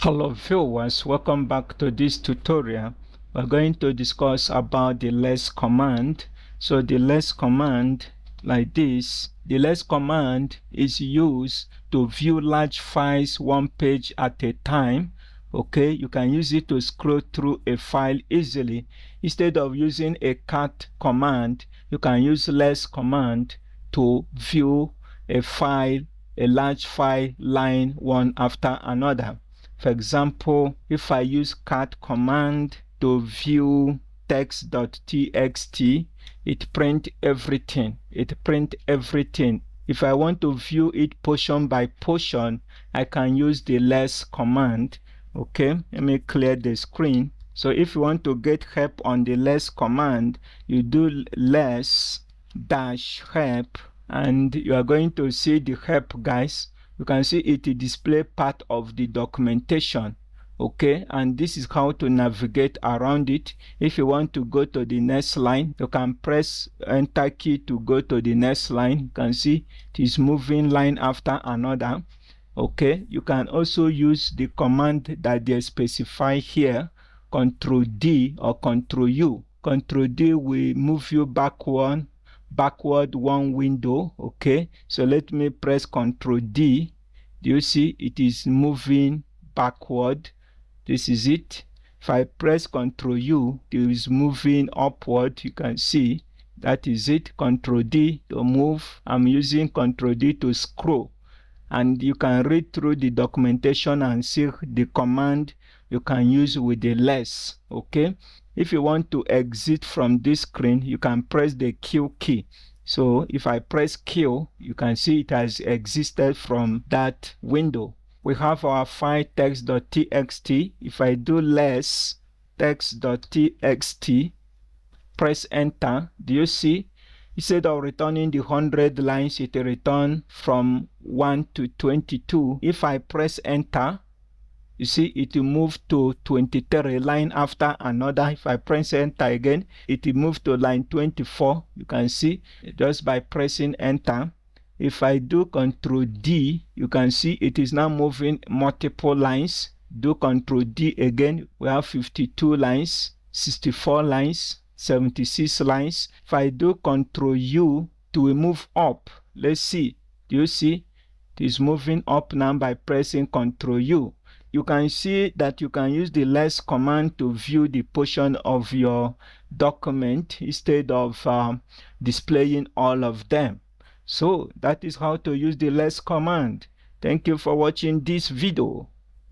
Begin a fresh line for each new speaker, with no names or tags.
Hello viewers, welcome back to this tutorial. We're going to discuss about the less command. So the less command, like this, the less command is used to view large files one page at a time. Okay, you can use it to scroll through a file easily. Instead of using a cat command, you can use less command to view a file, a large file line one after another. For example, if I use cat command to view text.txt, it print everything. If I want to view it portion by portion, I can use the less command. Okay, let me clear the screen. So if you want to get help on the less command, you do less dash help, and you are going to see the help, guys. You can see it display part of the documentation. Okay, and this is how to navigate around it. If you want to go to the next line, you can press enter key to go to the next line. You can see it is moving line after another. Okay, you can also use the command that they specify here, Control D or Control U. Control D will move you backward one window. Okay, so let me press Control D. Do you see it is moving backward? This is it. If I press Control U, it is moving upward. You can see that is it. Control D to move. I'm using Control D to scroll, and you can read through the documentation and see the command you can use with the less. Okay, if you want to exit from this screen, you can press the Q key. So if I press Q, you can see it has exited from that window. We have our file text.txt. If I do less text.txt, press enter, do you see? Instead of returning the 100 lines, it returns from 1 to 22. If I press enter, you see it will move to 23 line after another. If I press enter again, it will move to line 24. You can see just by pressing enter. If I do Control D, you can see it is now moving multiple lines. Do Control D again. We have 52 lines, 64 lines, 76 lines. If I do Control U, it will move up. Let's see. Do you see? It is moving up now by pressing Control U. You can see that you can use the less command to view the portion of your document instead of displaying all of them. So that is how to use the less command. Thank you for watching this video.